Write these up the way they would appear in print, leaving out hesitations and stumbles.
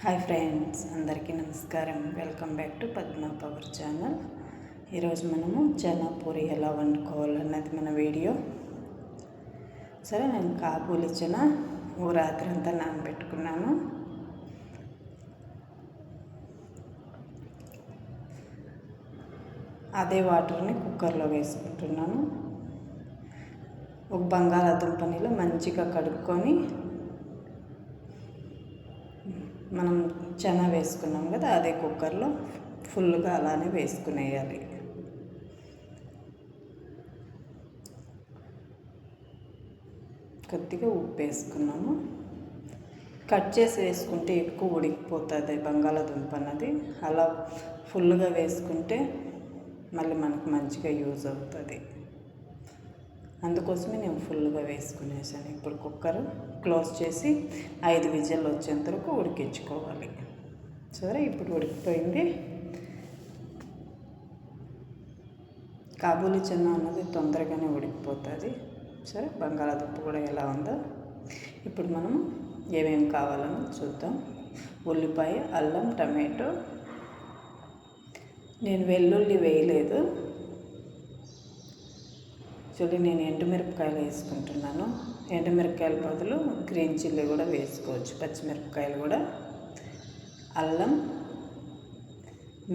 Hi friends, అందరికీ నమస్కారం. Welcome back to Padma power channel. ఈరోజు మనము చనా పూరి ఎలా వండుకోవాలన్నది మన వీడియో. సరే, నేను కాబూలి చనా రాత్రి అంతా నానబెట్టుకున్నాను. అదే వాటర్ని కుక్కర్లో వేసుకుంటున్నాను. ఒక బంగాళాదుంపనిలో మంచిగా కడుక్కొని మనం చనా వేసుకున్నాం కదా, అదే కుక్కర్లో ఫుల్గా అలానే వేసుకునేయాలి. కొద్దిగా ఉప్పు వేసుకున్నాము. కట్ చేసి వేసుకుంటే ఎక్కువ ఉడికిపోతుంది బంగాళాదుంప అన్నది. అలా ఫుల్గా వేసుకుంటే మళ్ళీ మనకు మంచిగా యూజ్ అవుతుంది. అందుకోసమే నేను ఫుల్గా వేసుకునేసాను. ఇప్పుడు కుక్కర్ క్లోజ్ చేసి 5 విజిల్ వచ్చేంత వరకు ఉడికించుకోవాలి. సరే, ఇప్పుడు ఉడికిపోయింది. కాబూలి చనా అన్నది తొందరగానే ఉడికిపోతుంది. సరే, బంగాళాదుంప కూడా ఎలా ఉందో ఇప్పుడు మనం ఏమేమి కావాలని చూద్దాం. ఉల్లిపాయ, అల్లం, టమాటో. నేను వెల్లుల్లి వేయలేదు. నేను ఎండుమిరపకాయలు వేసుకుంటున్నాను. ఎండుమిరపకాయల బదులు గ్రీన్ చిల్లీ కూడా వేసుకోవచ్చు, పచ్చిమిరపకాయలు కూడా. అల్లం,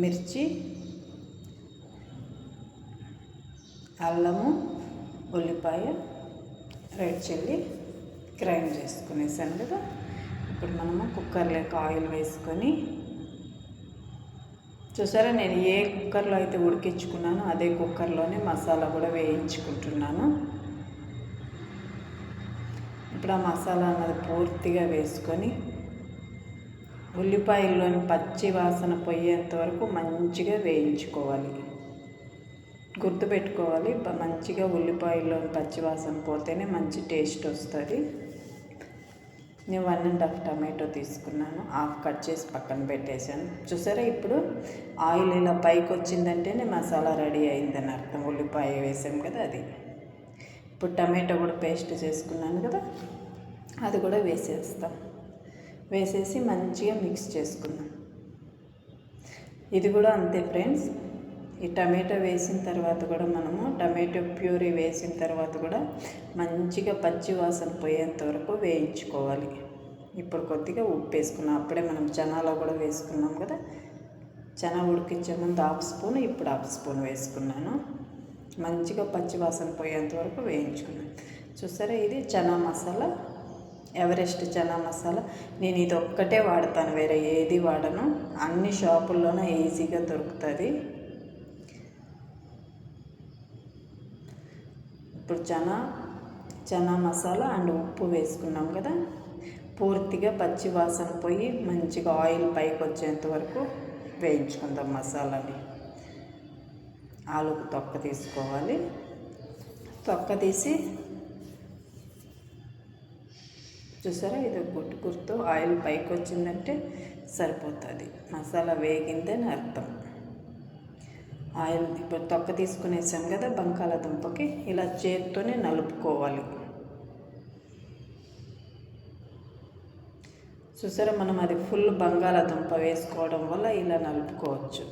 మిర్చి, అల్లము, ఉల్లిపాయ, రెడ్ చిల్లీ గ్రైండ్ చేసుకునేసాను కదా. ఇప్పుడు మనము కుక్కర్లోకి ఆయిల్ వేసుకొని, చూసారా, నేను ఏ కుక్కర్లో అయితే ఉడికించుకున్నానో అదే కుక్కర్లోనే మసాలా కూడా వేయించుకుంటున్నాను. ఇప్పుడు ఆ మసాలా అన్నది పూర్తిగా వేసుకొని ఉల్లిపాయల్లోని పచ్చి వాసన పోయేంత వరకు మంచిగా వేయించుకోవాలి. గుర్తుపెట్టుకోవాలి, మంచిగా ఉల్లిపాయల్లోని పచ్చి వాసన పోతేనే మంచి టేస్ట్ వస్తుంది. నేను 1.5 టమాటో తీసుకున్నాను. హాఫ్ కట్ చేసి పక్కన పెట్టేశాను. చూసారా, ఇప్పుడు ఆయిల్ ఇలా పైకి వచ్చిందంటేనే మసాలా రెడీ అయిందని అర్థం. ఉల్లిపాయ వేసాం కదా, అది. ఇప్పుడు టమాటో కూడా పేస్ట్ చేసుకున్నాను కదా, అది కూడా వేసేస్తాం. వేసేసి మంచిగా మిక్స్ చేసుకుందాం. ఇది కూడా అంతే ఫ్రెండ్స్. ఈ టమాటో వేసిన తర్వాత కూడా మనము టమాటో ప్యూరీ వేసిన తర్వాత కూడా మంచిగా పచ్చి వాసన పోయేంత వరకు వేయించుకోవాలి. ఇప్పుడు కొద్దిగా ఉప్పు వేసుకున్నాం. అప్పుడే మనం చనాలో కూడా వేసుకున్నాం కదా. చనా ఉడికించే ముందు 1/2 స్పూన్, ఇప్పుడు 1/2 స్పూన్ వేసుకున్నాను. మంచిగా పచ్చి వాసన పోయేంత వరకు వేయించుకున్నాను. చూసారా, ఇది చనా మసాలా, ఎవరెస్ట్ చనా మసాలా. నేను ఇది ఒక్కటే వాడతాను, వేరే ఏది వాడను. అన్ని షాపుల్లోనూ ఈజీగా దొరుకుతుంది. ఇప్పుడు చనా మసాలా అండ్ ఉప్పు వేసుకున్నాం కదా. పూర్తిగా పచ్చి వాసన పోయి మంచిగా ఆయిల్ పైకి వచ్చేంత వరకు వేయించుకుందాం మసాలాని. ఆలుకు తొక్క తీసుకోవాలి. తొక్క తీసి, చూసారా, ఇది గుర్తు ఆయిల్ పైకి వచ్చిందంటే సరిపోతుంది, మసాలా వేగిందని అర్థం. ఆయిల్ ఇప్పుడు తొక్క తీసుకునేసాం కదా బంగాళాదుంపకి, ఇలా చేత్తోనే నలుపుకోవాలి. చూసారా, మనం అది ఫుల్ బంగాళాదుంప వేసుకోవడం వల్ల ఇలా నలుపుకోవచ్చు.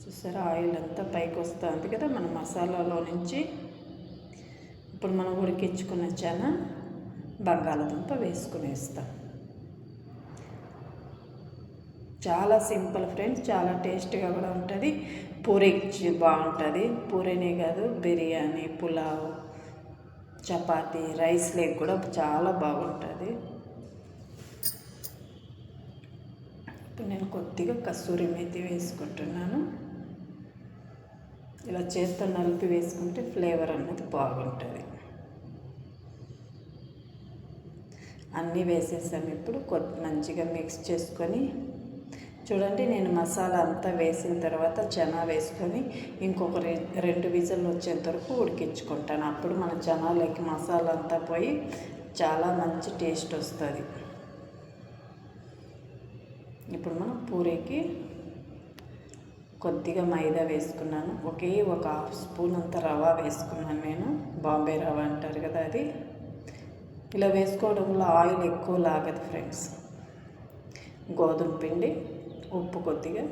చూసారా, ఆయిల్ అంతా పైకి వస్తుంది కదా మన మసాలాలో నుంచి. ఇప్పుడు మనం ఉడికించుకున్న చనా బంగాళాదుంప వేసుకునేస్తాం. చాలా సింపుల్ ఫ్రెండ్స్, చాలా టేస్ట్గా కూడా ఉంటుంది. పూరీకి బాగుంటుంది. పూరీనే కాదు, బిర్యానీ, పులావ్, చపాతీ, రైస్ లేక్ కూడా చాలా బాగుంటుంది. ఇప్పుడు నేను కొద్దిగా కస్తూరి మేతి వేసుకుంటున్నాను. ఇలా చేత్తో నలిపి వేసుకుంటే ఫ్లేవర్ అన్నది బాగుంటుంది. అన్నీ వేసేసాము. ఇప్పుడు మంచిగా మిక్స్ చేసుకొని, చూడండి, నేను మసాలా అంతా వేసిన తర్వాత చనా వేసుకొని ఇంకొక 2 విజిల్ వచ్చేంత వరకు ఉడికించుకుంటాను. అప్పుడు మన చనాలకి మసాలా అంతా పోయి చాలా మంచి టేస్ట్ వస్తుంది. ఇప్పుడు మనం పూరీకి కొద్దిగా మైదా వేసుకున్నాను. ఒక 1/2 స్పూన్ అంత రవ వేసుకున్నాను నేను. బాంబే రవ అంటారు కదా, అది. ఇలా వేసుకోవడం వల్ల ఆయిల్ ఎక్కువ లాగదు ఫ్రెండ్స్. గోధుమ పిండి, ఉప్పు కొద్దిగా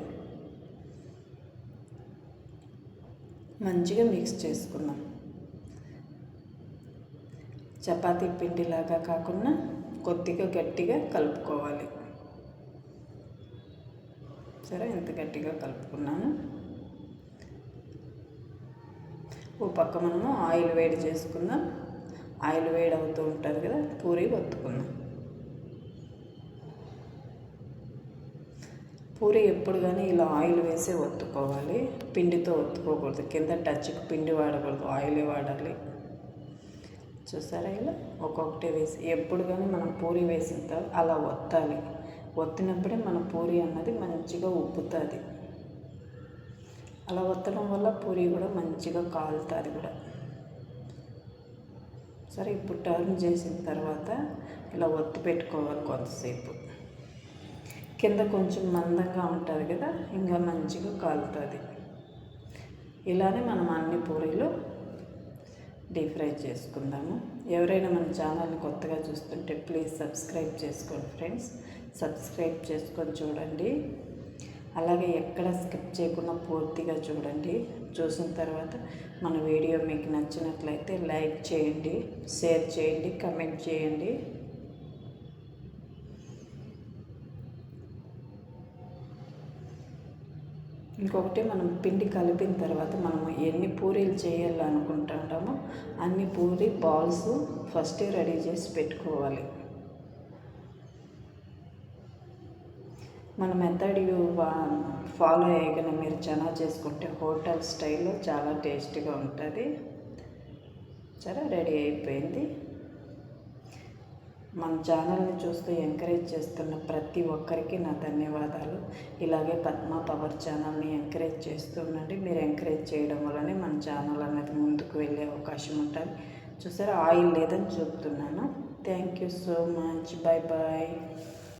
మంచిగా మిక్స్ చేసుకుందాం. చపాతీ పిండిలాగా కాకుండా కొద్దిగా గట్టిగా కలుపుకోవాలి. సరే, ఎంత గట్టిగా కలుపుకున్నాను. ఓ పక్క మనము ఆయిల్ వేడి చేసుకుందాం. ఆయిల్ వేడి అవుతూ ఉంటుంది కదా, పూరి ఒత్తుకుందాం. పూరి ఎప్పుడు కానీ ఇలా ఆయిల్ వేసే ఒత్తుకోవాలి, పిండితో ఒత్తుకోకూడదు. కింద టచ్కి పిండి వాడకూడదు, ఆయిలే వాడాలి. చూసారా, ఇలా ఒక్కొక్కటి వేసి ఎప్పుడు కానీ మనం పూరి వేసిన తర్వాత అలా ఒత్తాలి. ఒత్తినప్పుడే మన పూరి అన్నది మంచిగా ఉబ్బుతుంది. అలా ఒత్తడం వల్ల పూరి కూడా మంచిగా కాలుతుంది కూడా. సరే, ఇప్పుడు టర్న్ చేసిన తర్వాత ఇలా ఒత్తి పెట్టుకోవాలి కొంతసేపు. కింద కొంచెం మందంగా ఉంటుంది కదా, ఇంకా మంచిగా కాలుతుంది. ఇలానే మనం అన్ని పూరీలు డీప్ ఫ్రై చేసుకుందాము. ఎవరైనా మన ఛానల్ని కొత్తగా చూస్తుంటే ప్లీజ్ సబ్స్క్రైబ్ చేసుకోండి ఫ్రెండ్స్. సబ్స్క్రైబ్ చేసుకొని చూడండి. అలాగే ఎక్కడ స్కిప్ చేయకుండా పూర్తిగా చూడండి. చూసిన తర్వాత మన వీడియో మీకు నచ్చినట్లయితే లైక్ చేయండి, షేర్ చేయండి, కమెంట్ చేయండి. ఇంకొకటి, మనం పిండి కలిపిన తర్వాత మనము ఎన్ని పూరీలు చేయాలనుకుంటుంటామో అన్ని పూరి బాల్స్ ఫస్ట్ రెడీ చేసి పెట్టుకోవాలి. మన మెథడ్ ఫాలో అయ్యగానే మీరు చాలా చేసుకుంటే హోటల్ స్టైల్లో చాలా టేస్టీగా ఉంటుంది. సరే, రెడీ అయిపోయింది. మన ఛానల్ని చూస్తూ ఎంకరేజ్ చేస్తున్న ప్రతి ఒక్కరికి నా ధన్యవాదాలు. ఇలాగే పద్మ పవర్ ఛానల్ని ఎంకరేజ్ చేస్తూ ఉండండి. మీరు ఎంకరేజ్ చేయడం వల్లనే మన ఛానల్ అనేది ముందుకు వెళ్ళే అవకాశం ఉంటుంది. చూసారా, ఆయిల్ లేదని చూపుతున్నాను. Thank you so much. Bye bye.